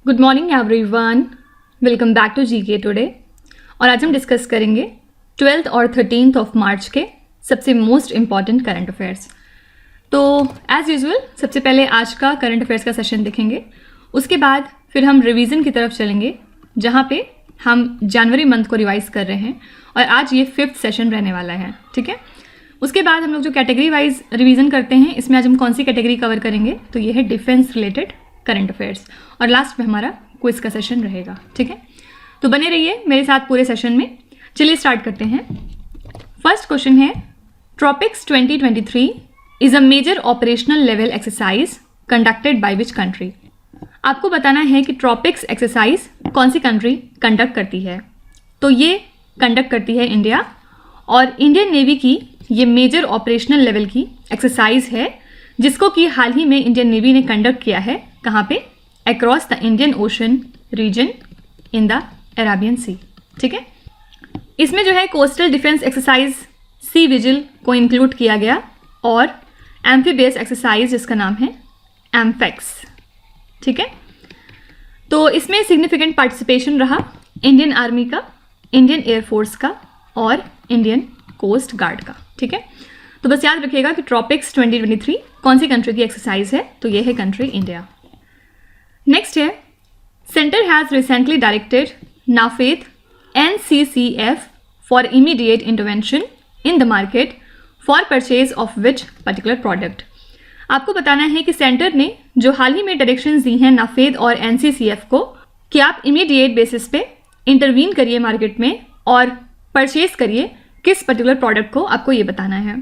Good morning everyone, welcome back to GK today. और आज हम डिस्कस करेंगे 12th और 13th ऑफ मार्च के सबसे मोस्ट इम्पॉर्टेंट करंट अफेयर्स। तो एज़ यूजुअल सबसे पहले आज का करंट अफेयर्स का सेशन देखेंगे, उसके बाद फिर हम रिवीजन की तरफ चलेंगे जहाँ पे हम जनवरी मंथ को रिवाइज कर रहे हैं और आज ये 5th सेशन रहने वाला है। ठीक है, उसके बाद हम लोग जो कैटेगरी वाइज रिवीजन करते हैं, इसमें आज हम कौन सी कैटेगरी कवर करेंगे, तो ये है डिफेंस रिलेटेड करंट अफेयर्स और लास्ट में हमारा क्विज का सेशन रहेगा। ठीक है, तो बने रहिए मेरे साथ पूरे सेशन में। चलिए स्टार्ट करते हैं। फर्स्ट क्वेश्चन है, TROPEX 2023 is a major operational level exercise conducted by which country. आपको बताना है कि ट्रॉपिक्स एक्सरसाइज कौन सी कंट्री कंडक्ट करती है। तो ये कंडक्ट करती है इंडिया, और इंडियन नेवी की ये मेजर ऑपरेशनल लेवल की एक्सरसाइज है जिसको कि हाल ही में इंडियन नेवी ने कंडक्ट किया है। कहाँ पे? Across the Indian Ocean region in the Arabian Sea. ठीक है, इसमें जो है coastal defence exercise Sea Vigil को इंक्लूड किया गया और एम्फीबियस एक्सरसाइज जिसका नाम है एम्फेक्स। ठीक है, तो इसमें सिग्निफिकेंट पार्टिसिपेशन रहा इंडियन आर्मी का, इंडियन एयरफोर्स का और इंडियन कोस्ट गार्ड का। ठीक है, तो बस याद रखिएगा कि ट्रॉपिक्स 2023 कौन सी कंट्री की एक्सरसाइज है, तो ये है कंट्री इंडिया। नेक्स्ट है, centre has recently directed NAFED NCCF for immediate intervention in the market for purchase of which particular product. आपको बताना है कि सेंटर ने जो हाल ही में डायरेक्शंस दी हैं नाफेद और NCCF को कि आप इमीडिएट बेसिस पे इंटरवीन करिए मार्केट में और परचेज करिए किस पर्टिकुलर प्रोडक्ट को, आपको ये बताना है।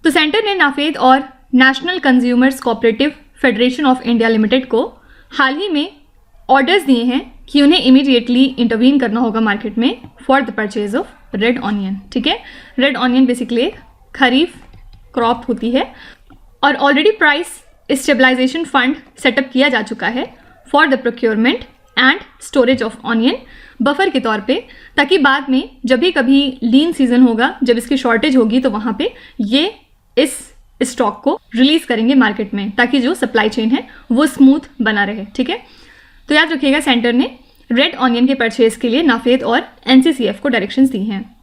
तो सेंटर ने नाफेद और national consumers cooperative federation of India limited को हाल ही में ऑर्डर्स दिए हैं कि उन्हें इमीडिएटली इंटरवीन करना होगा मार्केट में for the purchase of red onion. ठीक है, रेड ऑनियन बेसिकली एक खरीफ क्रॉप होती है और already price stabilisation fund setup किया जा चुका है for the procurement and storage of onion buffer के तौर पे, ताकि बाद में जब भी कभी लीन सीजन होगा, जब इसकी शॉर्टेज होगी, तो वहाँ पे ये इस स्टॉक को रिलीज करेंगे मार्केट में ताकि जो सप्लाई चेन है वो स्मूथ बना रहे। ठीक है, तो याद रखिएगा सेंटर ने रेड ऑनियन के परचेज के लिए नाफेद और NCCF को डायरेक्शंस दी हैं।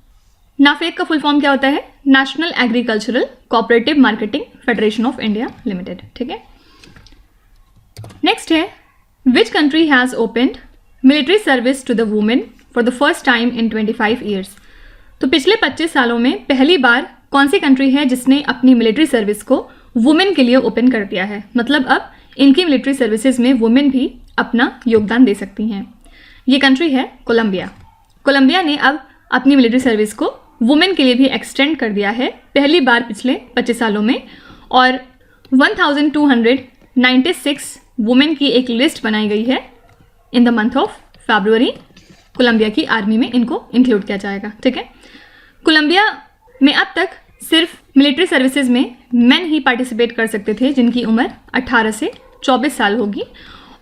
नाफेद का फुल फॉर्म क्या होता है? National agricultural cooperative marketing federation of India limited. ठीक है, नेक्स्ट है, which country has opened military service to the women for the first time in 25 years. तो पिछले 25 सालों में पहली बार कौन सी कंट्री है जिसने अपनी मिलिट्री सर्विस को वुमेन के लिए ओपन कर दिया है, मतलब अब इनकी मिलिट्री सर्विसेज में वुमेन भी अपना योगदान दे सकती हैं। ये कंट्री है कोलंबिया। कोलंबिया ने अब अपनी मिलिट्री सर्विस को वुमेन के लिए भी एक्सटेंड कर दिया है पहली बार पिछले 25 सालों में, और 1296 वुमेन की एक लिस्ट बनाई गई है इन द मंथ ऑफ फरवरी। कोलंबिया की आर्मी में इनको इंक्लूड किया जाएगा। ठीक है, कोलंबिया में अब तक सिर्फ मिलिट्री सर्विसेज में मेन ही पार्टिसिपेट कर सकते थे जिनकी उम्र 18 से 24 साल होगी,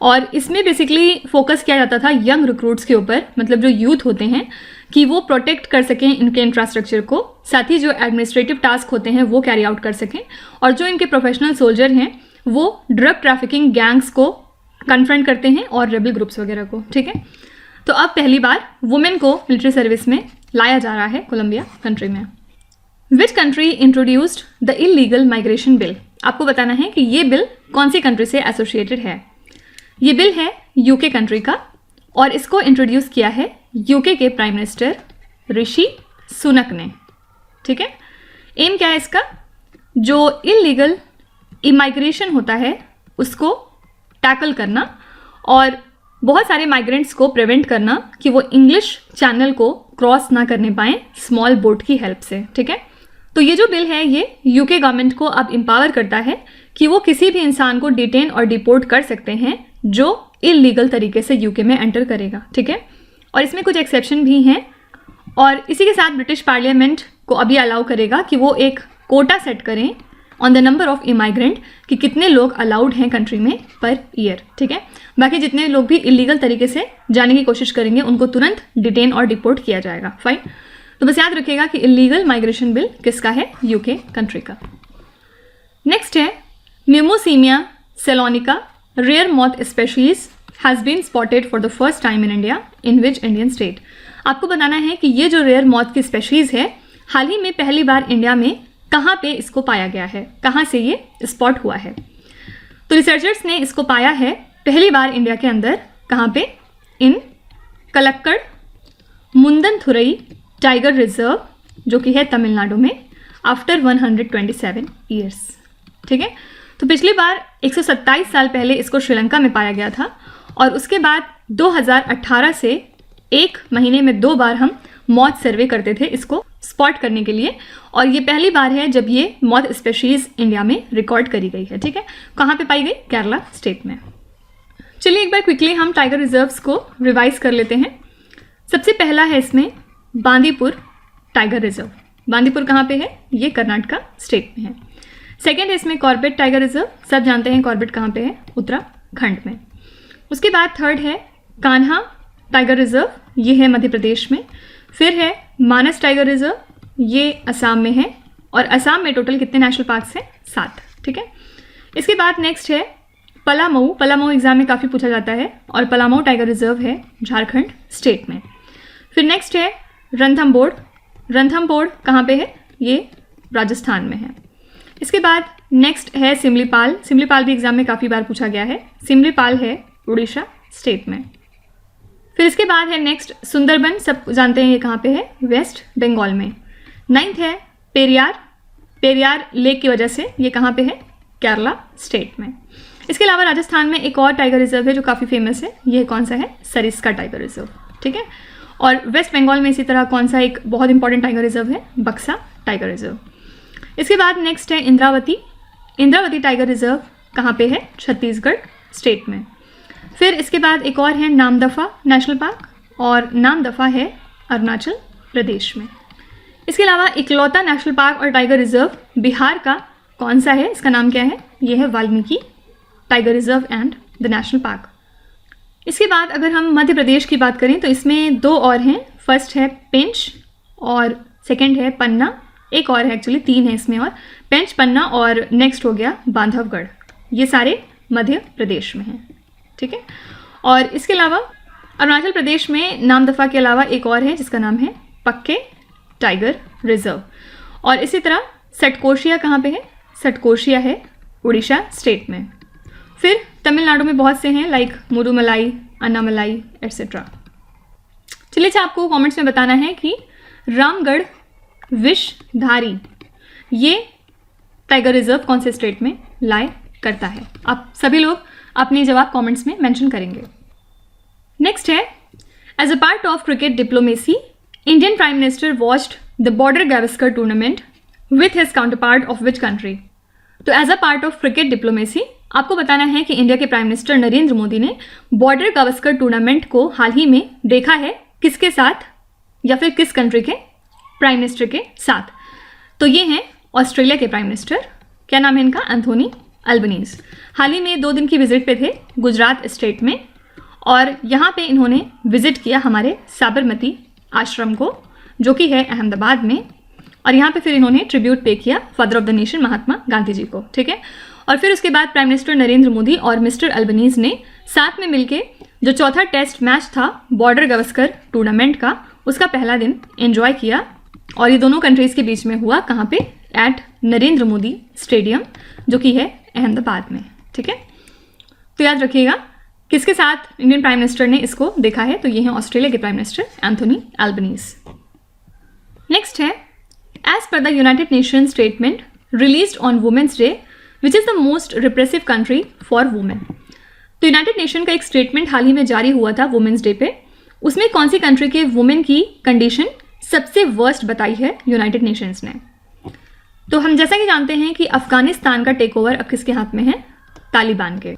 और इसमें बेसिकली फोकस किया जाता था यंग रिक्रूट्स के ऊपर, मतलब जो यूथ होते हैं कि वो प्रोटेक्ट कर सकें इनके इंफ्रास्ट्रक्चर को, साथ ही जो एडमिनिस्ट्रेटिव टास्क होते हैं वो कैरी आउट कर सकें, और जो इनके प्रोफेशनल सोल्जर हैं वो ड्रग ट्रैफिकिंग गैंग्स को कन्फ्रंट करते हैं और रेबल ग्रुप्स वगैरह को। ठीक है, तो अब पहली बार वुमेन को मिलिट्री सर्विस में लाया जा रहा है कोलंबिया कंट्री में। Which country introduced the illegal migration bill. आपको बताना है कि ये बिल कौन सी कंट्री से एसोसिएटेड है। ये बिल है यूके कंट्री का, और इसको इंट्रोड्यूस किया है यूके के प्राइम मिनिस्टर ऋषि सुनक ने। ठीक है, एम क्या है इसका? जो इलीगल इमाइग्रेशन होता है उसको टैकल करना और बहुत सारे माइग्रेंट्स को प्रिवेंट करना कि वो इंग्लिश चैनल को क्रॉस ना करने पाएँ स्मॉल बोट की हेल्प से। ठीक है, तो ये जो बिल है ये यूके गवर्नमेंट को अब एम्पावर करता है कि वो किसी भी इंसान को डिटेन और डिपोर्ट कर सकते हैं जो इलीगल तरीके से यूके में एंटर करेगा। ठीक है, और इसमें कुछ एक्सेप्शन भी हैं, और इसी के साथ ब्रिटिश पार्लियामेंट को अभी अलाउ करेगा कि वो एक कोटा सेट करें ऑन द नंबर ऑफ इमाइग्रेंट कि कितने लोग अलाउड हैं कंट्री में पर ईयर। ठीक है, बाकी जितने लोग भी इलीगल तरीके से जाने की कोशिश करेंगे उनको तुरंत डिटेन और डिपोर्ट किया जाएगा। फाइन, तो बस याद रखिएगा कि इलीगल माइग्रेशन बिल किसका है? यूके कंट्री का। नेक्स्ट है, Mimeusemia ceylonica rare moth species has been spotted for the first time in India in which Indian state. आपको बताना है कि ये जो रेयर मौत की स्पेशीज़ है हाल ही में पहली बार इंडिया में कहाँ पे इसको पाया गया है, कहाँ से ये स्पॉट हुआ है। तो रिसर्चर्स ने इसको पाया है पहली बार इंडिया के अंदर, कहाँ पे, इन कलक्कड़ मुंदनथुरई टाइगर रिजर्व जो कि है तमिलनाडु में, आफ्टर 127 ईयर्स। ठीक है, तो पिछली बार 127 साल पहले इसको श्रीलंका में पाया गया था और उसके बाद 2018 से एक महीने में 2 बार हम मौत सर्वे करते थे इसको स्पॉट करने के लिए, और ये पहली बार है जब ये मौत स्पेशीज़ इंडिया में रिकॉर्ड करी गई है। ठीक है, कहाँ पे पाई गई? केरला स्टेट में। चलिए एक बार क्विकली हम टाइगर रिजर्व्स को रिवाइज कर लेते हैं। सबसे पहला है इसमें बांदीपुर टाइगर रिजर्व। बांदीपुर कहाँ पे है? ये कर्नाटका स्टेट में है। सेकेंड है इसमें कॉर्बेट टाइगर रिजर्व, सब जानते हैं कॉर्बेट कहाँ पे है? उत्तराखंड में। उसके बाद थर्ड है कान्हा टाइगर रिजर्व, ये है मध्य प्रदेश में। फिर है मानस टाइगर रिजर्व, ये असम में है, और असम में टोटल कितने नेशनल पार्क्स हैं? 7। ठीक है, इसके बाद नेक्स्ट है पलामऊ। पलामऊ एग्जाम में काफ़ी पूछा जाता है, और पलामऊ टाइगर रिजर्व है झारखंड स्टेट में। फिर नेक्स्ट है रणथंभौर। रणथंभौर कहाँ पे है? ये राजस्थान में है। इसके बाद नेक्स्ट है सिमलीपाल। सिमलीपाल भी एग्जाम में काफ़ी बार पूछा गया है। सिमलीपाल है उड़ीसा स्टेट में। फिर इसके बाद है नेक्स्ट सुंदरबन, सब जानते हैं ये कहाँ पे है? वेस्ट बंगाल में। 9th है पेरियार। पेरियार लेक की वजह से ये कहाँ पे है? केरला स्टेट में। इसके अलावा राजस्थान में एक और टाइगर रिजर्व है जो काफ़ी फेमस है, ये कौन सा है? Sariska tiger reserve. ठीक है, और वेस्ट बंगाल में इसी तरह कौन सा एक बहुत इंपॉर्टेंट टाइगर रिजर्व है? बक्सा टाइगर रिजर्व। इसके बाद नेक्स्ट है इंद्रावती। इंद्रावती टाइगर रिजर्व कहाँ पे है? छत्तीसगढ़ स्टेट में। फिर इसके बाद एक और है नामदफा नेशनल पार्क, और नामदफा है अरुणाचल प्रदेश में। इसके अलावा इकलौता नेशनल पार्क और टाइगर रिजर्व बिहार का कौन सा है? इसका नाम क्या है? यह है Valmiki tiger reserve and the national park. इसके बाद अगर हम मध्य प्रदेश की बात करें तो इसमें 2 और हैं। फर्स्ट है पेंच और सेकंड है पन्ना। एक और है, एक्चुअली 3 है इसमें, और पेंच, पन्ना और नेक्स्ट हो गया बांधवगढ़। ये सारे मध्य प्रदेश में हैं। ठीक है, और इसके अलावा अरुणाचल प्रदेश में नामदफा के अलावा एक और है जिसका नाम है पक्के टाइगर रिजर्व। और इसी तरह सटकोशिया कहाँ पे है? सटकोशिया है उड़ीसा स्टेट में। फिर तमिलनाडु में बहुत से हैं, लाइक मुरुमलाई, अन्नामलाई एट्सेट्रा। चलिए अच्छा, आपको कमेंट्स में बताना है कि रामगढ़ विषधारी ये टाइगर रिजर्व कौन से स्टेट में लाई करता है। आप सभी लोग अपने जवाब कमेंट्स में मेंशन करेंगे। नेक्स्ट है as a part of cricket diplomacy Indian prime minister watched the Border Gavaskar tournament with his counterpart of which country. तो as a part of cricket diplomacy आपको बताना है कि इंडिया के प्राइम मिनिस्टर नरेंद्र मोदी ने बॉर्डर गावस्कर टूर्नामेंट को हाल ही में देखा है किसके साथ, या फिर किस कंट्री के प्राइम मिनिस्टर के साथ। तो ये हैं ऑस्ट्रेलिया के प्राइम मिनिस्टर, क्या नाम है इनका? Anthony Albanese. हाल ही में 2 दिन की विजिट पे थे गुजरात स्टेट में, और यहाँ पे इन्होंने विजिट किया हमारे साबरमती आश्रम को जो कि है अहमदाबाद में, और यहाँ पे फिर इन्होंने ट्रिब्यूट पे किया father of the nation Mahatma Gandhi ji को। ठीक है, और फिर उसके बाद प्राइम मिनिस्टर नरेंद्र मोदी और मिस्टर अल्बनीज ने साथ में मिलके जो चौथा टेस्ट मैच था बॉर्डर गावस्कर टूर्नामेंट का, उसका पहला दिन एंजॉय किया, और ये दोनों कंट्रीज़ के बीच में हुआ कहाँ पे? एट नरेंद्र मोदी स्टेडियम जो कि है अहमदाबाद में। ठीक है, तो याद रखिएगा किसके साथ इंडियन प्राइम मिनिस्टर ने इसको देखा है, तो ये हैं ऑस्ट्रेलिया के prime minister Anthony Albanese. Next है as per the United Nation statement released on women's day which is the most repressive country for women. तो यूनाइटेड नेशन का एक स्टेटमेंट हाल ही में जारी हुआ था वुमेन्स डे पे, उसमें कौन सी कंट्री के वुमेन की कंडीशन सबसे वर्स्ट बताई है यूनाइटेड नेशंस ने। तो हम जैसा कि जानते हैं कि अफगानिस्तान का टेक ओवर अब किसके हाथ में है? तालिबान के।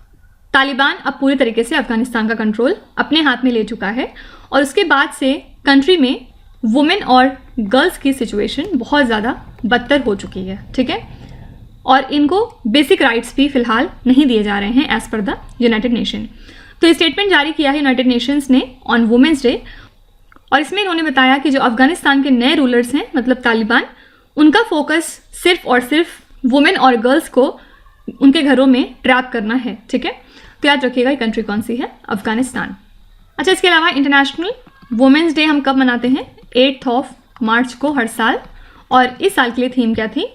तालिबान अब पूरी तरीके से अफगानिस्तान का कंट्रोल अपने हाथ में ले चुका है, और उसके बाद से कंट्री में वुमेन और गर्ल्स की सिचुएशन बहुत ज़्यादा बदतर हो चुकी है। ठीक है, और इनको बेसिक राइट्स भी फिलहाल नहीं दिए जा रहे हैं as per the United nation. तो ये स्टेटमेंट जारी किया है यूनाइटेड नेशंस ने ऑन वुमेन्स डे, और इसमें इन्होंने बताया कि जो अफगानिस्तान के नए रूलर्स हैं मतलब तालिबान, उनका फोकस सिर्फ और सिर्फ वुमेन और गर्ल्स को उनके घरों में ट्रैप करना है। ठीक है, तो याद रखिएगा ये कंट्री कौन सी है, अफगानिस्तान। अच्छा, इसके अलावा इंटरनेशनल वुमेंस डे हम कब मनाते हैं? 8 मार्च को हर साल। और इस साल के लिए थीम क्या थी?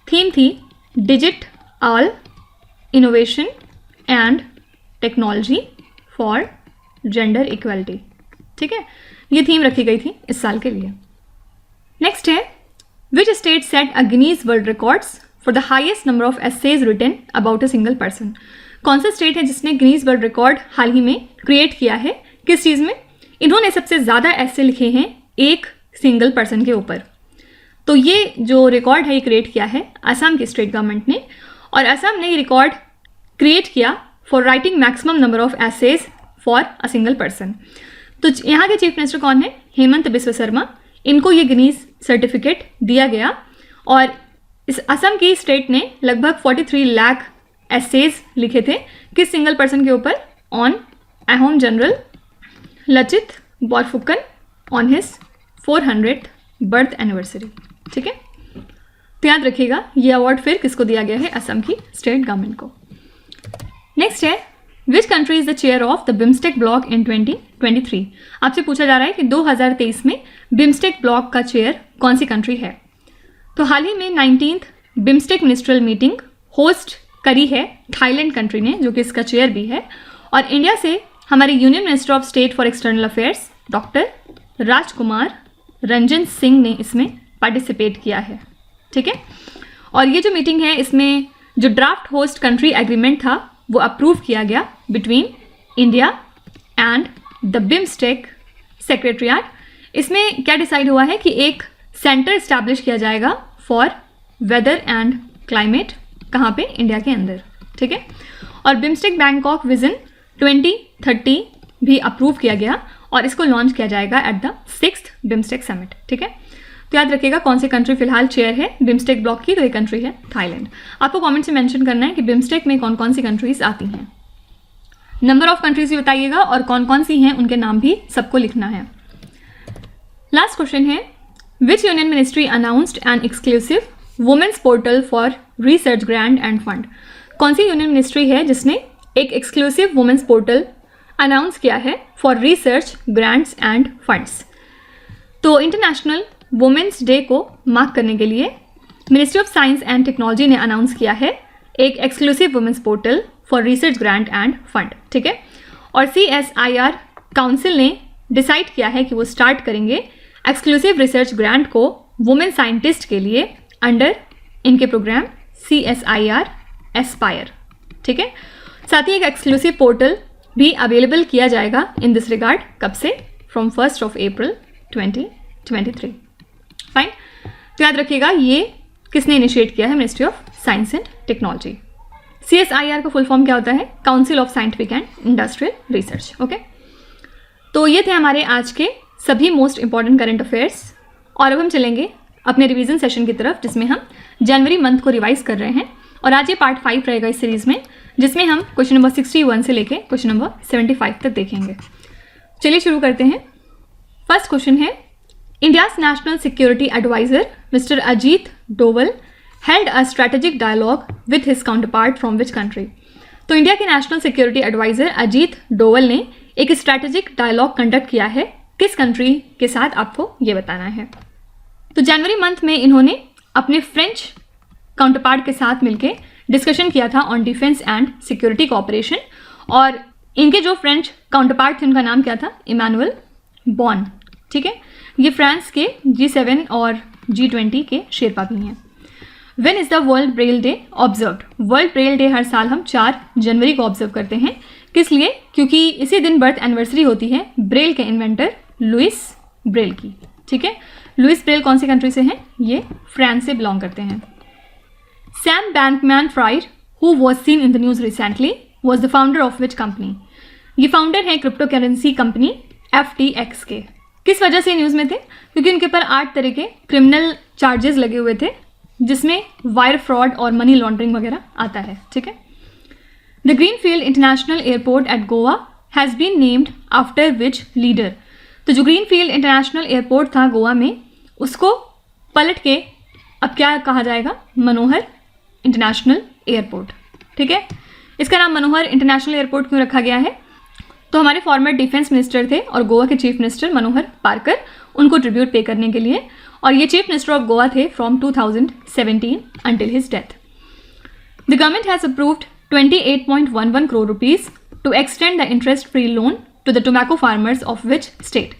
थीम थी digit all innovation and technology for gender equality. ठीक है, ये थीम रखी गई थी इस साल के लिए। नेक्स्ट है, which state set a Guinness world records for the highest number of essays written about a single person? कौन सा स्टेट है जिसने गिनीज वर्ल्ड रिकॉर्ड हाल ही में क्रिएट किया है? किस चीज़ में? इन्होंने सबसे ज़्यादा ऐसे लिखे हैं एक सिंगल पर्सन के ऊपर। तो ये जो रिकॉर्ड है ये क्रिएट किया है असम की स्टेट गवर्नमेंट ने, और असम ने ये रिकॉर्ड क्रिएट किया for writing maximum number of essays for a single person. तो यहाँ के चीफ मिनिस्टर कौन है? हेमंत बिस्व शर्मा। इनको ये गिनीज सर्टिफिकेट दिया गया, और इस असम की स्टेट ने लगभग 43 लाख एसेज लिखे थे किस सिंगल पर्सन के ऊपर? On Ahom general Lachit Borphukan on his 400th birth anniversary. ठीक है, तो याद रखिएगा ये अवार्ड फिर किसको दिया गया है? असम की स्टेट गवर्नमेंट को। नेक्स्ट है, which country is the chair of the BIMSTEC block in 2023? आपसे पूछा जा रहा है कि 2023 में बिम्स्टेक ब्लॉक का चेयर कौन सी कंट्री है? तो हाल ही में 19th BIMSTEC ministerial meeting host करी है थाईलैंड कंट्री ने, जो कि इसका चेयर भी है। और इंडिया से हमारे union minister of state for external affairs doctor Rajkumar Ranjan Singh ने इसमें पार्टिसिपेट किया है। ठीक है, और ये जो मीटिंग है इसमें जो ड्राफ्ट होस्ट कंट्री एग्रीमेंट था वो अप्रूव किया गया between India and the BIMSTEC secretariat. इसमें क्या डिसाइड हुआ है कि एक सेंटर इस्टेब्लिश किया जाएगा फॉर वेदर एंड क्लाइमेट, कहाँ पे? इंडिया के अंदर। ठीक है, और बिम्स्टेक बैंकॉक विजन 2030 भी अप्रूव किया गया, और इसको लॉन्च किया जाएगा at the 6th BIMSTEC summit. ठीक है, तो याद रखिएगा कौन सी कंट्री फिलहाल चेयर है बिम्स्टेक ब्लॉक की? तो ये कंट्री है थाईलैंड। आपको कमेंट से मेंशन करना है कि बिम्स्टेक में कौन कौन सी कंट्रीज आती हैं। नंबर ऑफ कंट्रीज भी बताइएगा, और कौन कौन सी हैं उनके नाम भी सबको लिखना है। लास्ट क्वेश्चन है, which union ministry announced an exclusive women's portal for research grant and fund? कौन सी यूनियन मिनिस्ट्री है जिसने एक एक्सक्लूसिव वुमेन्स पोर्टल अनाउंस किया है for research grants and funds? तो इंटरनेशनल वुमेन्स डे को मार्क करने के लिए ministry of science and technology ने अनाउंस किया है एक exclusive women's portal for research grant and fund. ठीक है, और CSIR काउंसिल ने डिसाइड किया है कि वो स्टार्ट करेंगे एक्सक्लूसिव रिसर्च ग्रांट को वुमेन साइंटिस्ट के लिए अंडर इनके प्रोग्राम CSIR एस्पायर। ठीक है, साथ ही एक एक्सक्लूसिव पोर्टल भी अवेलेबल किया जाएगा इन दिस रिगार्ड। कब से? From 1 April 2023। फाइन, तो याद रखिएगा ये किसने इनिशिएट किया है? Ministry of science and technology. CSIR का फुल फॉर्म क्या होता है? Council of scientific and industrial research. Okay, तो ये थे हमारे आज के सभी मोस्ट इंपॉर्टेंट करंट अफेयर्स, और अब हम चलेंगे अपने रिवीजन सेशन की तरफ, जिसमें हम जनवरी मंथ को रिवाइज कर रहे हैं। और आज ये पार्ट 5 रहेगा इस सीरीज में, जिसमें हम क्वेश्चन नंबर 61 से लेके क्वेश्चन नंबर 75 तक देखेंगे। चलिए शुरू करते हैं। फर्स्ट क्वेश्चन है, India's national security adviser mister Ajit Doval held a strategic dialogue with his counterpart from which country? तो इंडिया के national security adviser Ajit Doval ने एक स्ट्रेटेजिक डायलॉग कंडक्ट किया है किस कंट्री के साथ? आपको ये बताना है। तो जनवरी मंथ में इन्होंने अपने फ्रेंच काउंटरपार्ट के साथ मिलकर डिस्कशन किया था on defence and security cooperation, और इनके जो फ्रेंच काउंटरपार्ट थे उनका नाम क्या था? इमैनुअल बॉन। ठीक है, ये फ्रांस के G7 और G20 के शेरपा भी हैं। When is the World Braille Day observed? World Braille Day हर साल हम 4 जनवरी को ऑब्जर्व करते हैं। किस लिए? क्योंकि इसी दिन बर्थ एनिवर्सरी होती है ब्रेल के इन्वेंटर लुइस ब्रेल की। ठीक है, लुइस ब्रेल कौन सी कंट्री से हैं? ये फ्रांस से बिलोंग करते हैं। Sam Bankman-fried, who was seen in the news recently, was the founder of which company? ये फाउंडर है क्रिप्टो करेंसी कंपनी FTX के। किस वजह से न्यूज़ में थे? क्योंकि उनके ऊपर 8 तरह के क्रिमिनल चार्जेस लगे हुए थे, जिसमें वायर फ्रॉड और मनी लॉन्ड्रिंग वगैरह आता है। ठीक है, the greenfield international airport at Goa has been named after which leader? तो जो ग्रीनफील्ड इंटरनेशनल एयरपोर्ट था गोवा में, उसको पलट के अब क्या कहा जाएगा? मनोहर इंटरनेशनल एयरपोर्ट। ठीक है, इसका नाम मनोहर इंटरनेशनल एयरपोर्ट क्यों रखा गया है? तो हमारे फॉर्मर डिफेंस मिनिस्टर थे और गोवा के चीफ मिनिस्टर मनोहर पार्कर, उनको ट्रिब्यूट पे करने के लिए, और ये चीफ मिनिस्टर ऑफ गोवा थे from 2017 until his death. The government has approved 28.11 crore rupees to extend the interest-free loan to the tobacco farmers of which state?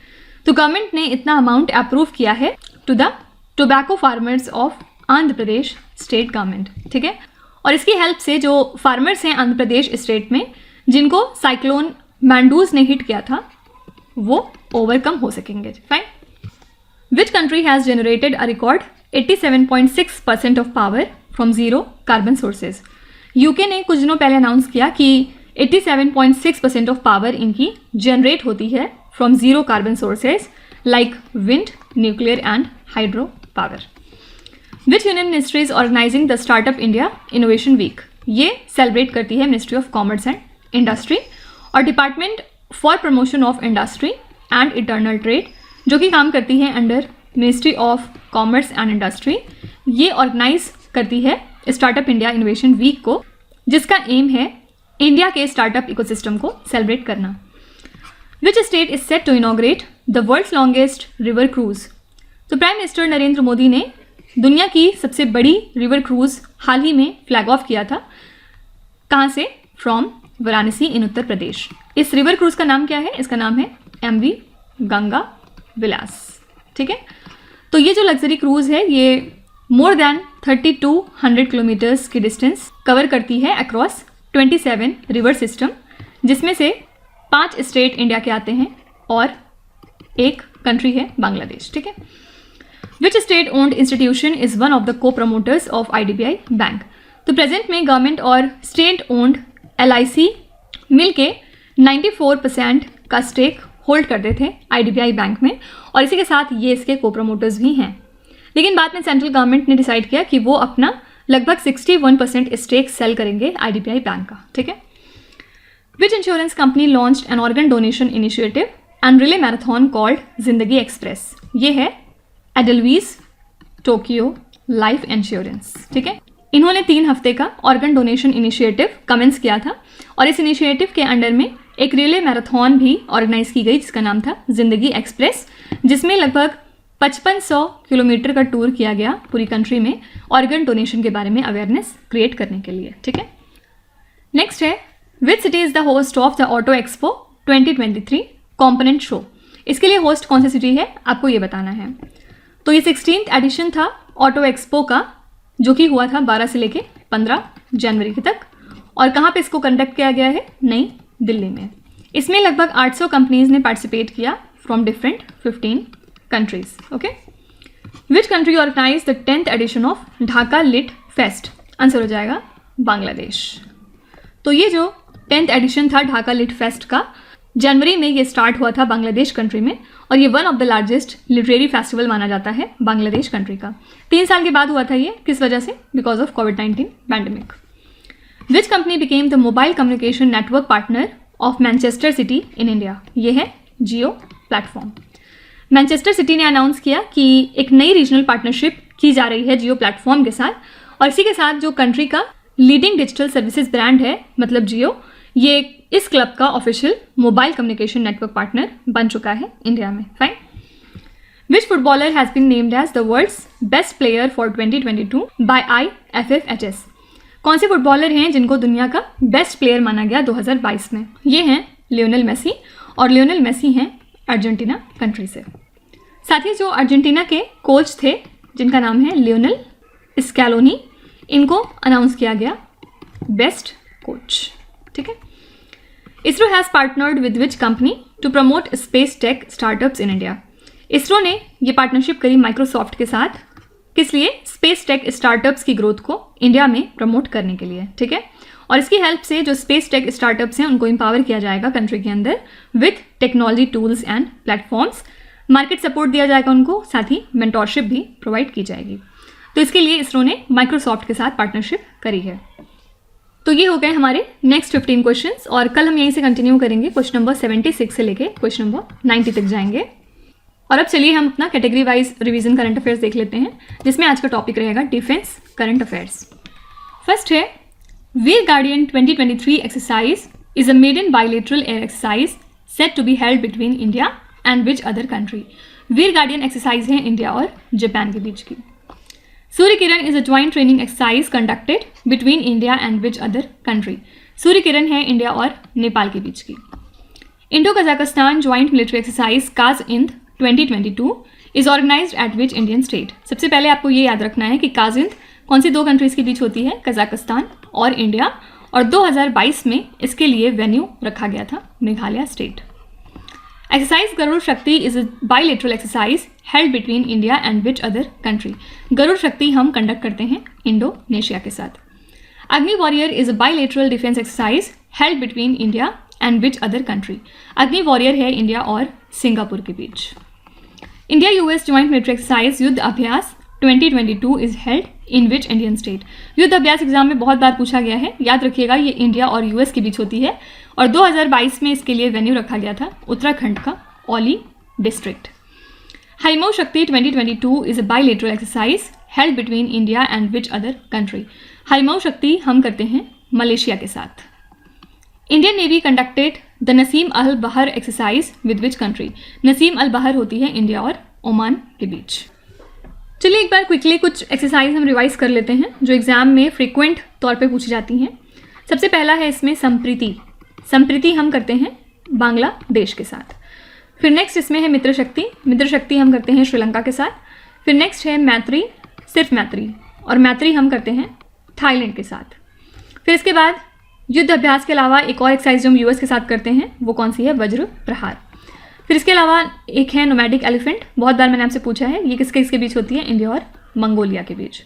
तो गवर्नमेंट ने इतना अमाउंट अप्रूव किया है to the tobacco farmers of Andhra Pradesh state government, ठीक है। और इसकी help से जो फार्मर्स हैं आंध्र प्रदेश स्टेट में जिनको साइक्लोन मैंडूज ने हिट किया था वो ओवरकम हो सकेंगे। Fine. Which country has generated a record 87.6% of power from zero carbon sources? UK ने कुछ दिनों पहले अनाउंस किया कि 87.6% ऑफ पावर इनकी जनरेट होती है from zero carbon sources like wind, nuclear and hydro power. Which union ministry is organising the Startup India Innovation Week? ये सेलिब्रेट करती है ministry of commerce and industry और department for promotion of industry and internal trade, जो कि काम करती है under ministry of commerce and industry. ये ऑर्गेनाइज करती है स्टार्टअप इंडिया इनोवेशन वीक को, जिसका एम है इंडिया के स्टार्टअप इकोसिस्टम को सेलिब्रेट करना। Which state is set to inaugurate the world's longest river cruise? तो प्राइम मिनिस्टर नरेंद्र मोदी ने दुनिया की सबसे बड़ी रिवर क्रूज हाल ही में फ्लैग ऑफ किया था। कहाँ से? फ्रॉम वाराणसी इन उत्तर प्रदेश। इस रिवर क्रूज का नाम क्या है? इसका नाम है MV गंगा विलास, ठीक है। तो ये जो लग्जरी क्रूज है ये मोर देन 3200 किलोमीटर्स की डिस्टेंस कवर करती है अक्रॉस 27 रिवर सिस्टम, जिसमें से 5 स्टेट इंडिया के आते हैं और एक कंट्री है बांग्लादेश, ठीक है। Which state owned institution is one of the को प्रमोटर्स ऑफ IDBI बैंक? तो प्रेजेंट में गवर्नमेंट और स्टेट ओन्ड LIC मिलके 94% का स्टेक होल्ड करते थे IDBI बैंक में और इसी के साथ ये इसके को प्रमोटर्स भी हैं। लेकिन बाद में सेंट्रल गवर्नमेंट ने डिसाइड किया कि वो अपना लगभग 61% स्टेक सेल करेंगे IDBI बैंक का, ठीक है। Which insurance company launched an organ donation initiative and relay marathon called जिंदगी एक्सप्रेस? ये है एडलवीज टोक्यो लाइफ इंश्योरेंस, ठीक है। इन्होंने 3 हफ्ते का ऑर्गन डोनेशन इनिशिएटिव कमेंस किया था और इस इनिशिएटिव के अंडर में एक रिले मैराथन भी ऑर्गेनाइज की गई जिसका नाम था जिंदगी एक्सप्रेस, जिसमें लगभग 5500 किलोमीटर का टूर किया गया पूरी कंट्री में ऑर्गन डोनेशन के बारे में अवेयरनेस क्रिएट करने के लिए, ठीक है। नेक्स्ट है which city is the host of the auto expo 2023 component show? इसके लिए होस्ट कौन सी सिटी है आपको ये बताना है। तो ये 16th एडिशन था ऑटो एक्सपो का, जो कि हुआ था 12 से लेके 15 जनवरी तक। और कहाँ पे इसको कंडक्ट किया गया है? नई दिल्ली में। इसमें लगभग 800 कंपनीज ने पार्टिसिपेट किया from different 15 countries, okay. Which country organise the 10th edition of Dhaka lit fest? Answer हो जाएगा बांग्लादेश। तो ये जो 10th एडिशन था ढाका लिट फेस्ट का, जनवरी में ये स्टार्ट हुआ था बांग्लादेश कंट्री में और ये one of the largest literary festival माना जाता है बांग्लादेश कंट्री का। 3 साल के बाद हुआ था ये, किस वजह से? Because of covid pandemic. Which company became the mobile communication network partner of Manchester city in India? ये है जियो प्लेटफॉर्म। मैनचेस्टर सिटी ने अनाउंस किया कि एक नई रीजनल पार्टनरशिप की जा रही है जियो प्लेटफॉर्म के साथ और इसी के साथ जो कंट्री का लीडिंग डिजिटल सर्विसेज ब्रांड है मतलब जियो, ये इस क्लब का official mobile communication network partner बन चुका है इंडिया में। Fine. Which footballer has been named as the world's best player for 2022 by IFFHS? कौन से फुटबॉलर हैं जिनको दुनिया का बेस्ट प्लेयर माना गया 2022 में? ये हैं लियोनेल मेसी और लियोनेल मेसी हैं अर्जेंटीना कंट्री से। साथ ही जो अर्जेंटीना के कोच थे जिनका नाम है लियोनेल स्कैलोनी, इनको अनाउंस किया गया बेस्ट कोच, ठीक है। ISRO has partnered with which company to promote space tech startups in India? ISRO ने ये पार्टनरशिप करी माइक्रोसॉफ्ट के साथ, किस लिए? स्पेस टेक स्टार्टअप्स की ग्रोथ को इंडिया में प्रमोट करने के लिए, ठीक है। और इसकी हेल्प से जो स्पेस टेक स्टार्टअप्स हैं उनको एम्पावर किया जाएगा कंट्री के अंदर with technology tools and platforms, market support दिया जाएगा उनको, साथ ही मेंटोरशिप भी प्रोवाइड की जाएगी। तो इसके लिए इसरो ने माइक्रोसॉफ्ट के साथ पार्टनरशिप करी है। तो ये हो गए हमारे नेक्स्ट 15 क्वेश्चंस और कल हम यहीं से कंटिन्यू करेंगे। क्वेश्चन नंबर 76 से लेके क्वेश्चन नंबर 90 तक जाएंगे। और अब चलिए हम अपना category wise revision current affairs देख लेते हैं, जिसमें आज का टॉपिक रहेगा डिफेंस करंट अफेयर्स। फर्स्ट है Veer Guardian 2023 exercise is a maiden bilateral air exercise set to be held between India and which other country? Veer Guardian exercise है India और जापान के बीच की. Surya Kiran is a joint training exercise conducted between India and which other country? Surya Kiran है India और नेपाल के बीच की. Indo Kazakhstan joint military exercise KAZIND 2022 is organised at which Indian state? सबसे पहले आपको ये याद रखना है कि काज़-इंद कौन सी दो कंट्रीज़ के बीच होती है, कजाकिस्तान और इंडिया, और 2022 में इसके लिए वेन्यू रखा गया था Meghalaya state. Exercise Garud Shakti is a bilateral exercise held between India and which other country? Garud Shakti हम कंडक्ट करते हैं इंडोनेशिया के साथ. Agni Warrior is a bilateral defence exercise held between India and which other country? Agni Warrior है इंडिया और सिंगापुर के बीच. India US joint military exercise Yudh Abhyas 2022 is held in which Indian state? Yudh Abhyas exam में बहुत बार पूछा गया है, याद रखिएगा ये इंडिया और यूएस के बीच होती है और 2022 में इसके लिए वेन्यू रखा गया था उत्तराखंड का Auli district. Harimau Shakti 2022 is a bilateral exercise held between India and which other country? Harimau Shakti हम करते हैं मलेशिया के साथ. Indian Navy conducted the Naseem Al Bahr exercise with which country? Naseem Al Bahr होती है इंडिया और ओमान के बीच. चलिए एक बार क्विकली कुछ एक्सरसाइज हम रिवाइज कर लेते हैं जो एग्जाम में फ्रीक्वेंट तौर पे पूछी जाती हैं. सबसे पहला है इसमें संप्रीति. संप्रीति हम करते हैं बांग्लादेश के साथ. फिर नेक्स्ट इसमें है मित्र शक्ति. मित्र शक्ति हम करते हैं श्रीलंका के साथ. फिर नेक्स्ट है मैत्री, सिर्फ मैत्री, और मैत्री हम करते हैं थाईलैंड के साथ. फिर इसके बाद युद्ध अभ्यास के अलावा एक और एक्सरसाइज जो हम यूएस के साथ करते हैं वो कौन सी है? वज्र प्रहार. फिर इसके अलावा एक है नोमैडिक एलिफेंट. बहुत बार मैंने आपसे पूछा है ये किसके बीच होती है? इंडिया और मंगोलिया के बीच.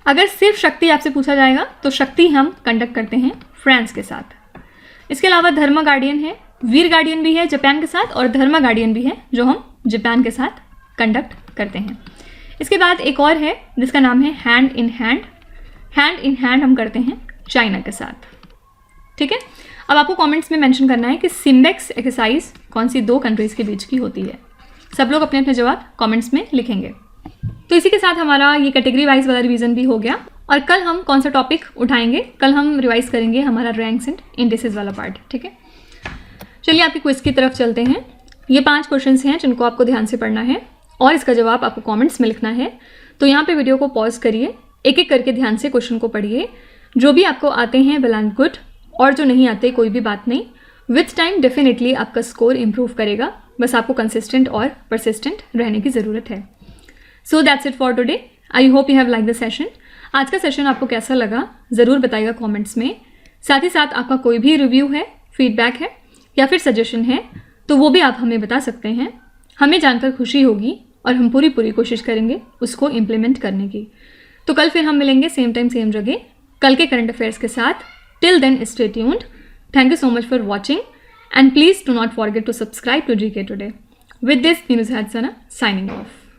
अगर सिर्फ शक्ति आपसे पूछा जाएगा तो शक्ति हम कंडक्ट करते हैं फ्रांस के साथ. इसके अलावा धर्म गार्डियन है, वीर गार्डियन भी है जापान के साथ, और धर्म गार्डियन भी है जो हम जापान के साथ कंडक्ट करते हैं. इसके बाद एक और है जिसका नाम है hand in hand. Hand in hand हम करते हैं चाइना के साथ. ठीक है, अब आपको कमेंट्स में मेंशन करना है कि सिम्बेक्स एक्सरसाइज कौन सी दो कंट्रीज़ के बीच की होती है. सब लोग अपने अपने जवाब कमेंट्स में लिखेंगे. तो इसी के साथ हमारा ये कैटेगरी वाइज वाला रिवीजन भी हो गया. और कल हम कौन सा टॉपिक उठाएंगे? कल हम रिवाइज करेंगे हमारा रैंक्स एंड इंडिसेस वाला पार्ट. ठीक है, चलिए आपकी क्विज की तरफ चलते हैं. ये 5 क्वेश्चंस हैं जिनको आपको ध्यान से पढ़ना है और इसका जवाब आपको कॉमेंट्स में लिखना है. तो यहाँ पर वीडियो को पॉज करिए, एक एक करके ध्यान से क्वेश्चन को पढ़िए. जो भी आपको आते हैं वेल एंड गुड, और जो नहीं आते कोई भी बात नहीं. विथ टाइम डेफिनेटली आपका स्कोर इंप्रूव करेगा. बस आपको कंसिस्टेंट और परसिस्टेंट रहने की ज़रूरत है. So that's it for today. I hope you have like the session. आज का सेशन आपको कैसा लगा ज़रूर बताइएगा कमेंट्स में. साथ ही साथ आपका कोई भी रिव्यू है, फीडबैक है या फिर सजेशन है तो वो भी आप हमें बता सकते हैं. हमें जानकर खुशी होगी और हम पूरी कोशिश करेंगे उसको इम्प्लीमेंट करने की. तो कल फिर हम मिलेंगे सेम टाइम सेम जगह कल के करंट अफेयर्स के साथ. Till then, stay tuned. Thank you so much for watching, and please do not forget to subscribe to GK Today. With this, Neeraj Hadsana signing off.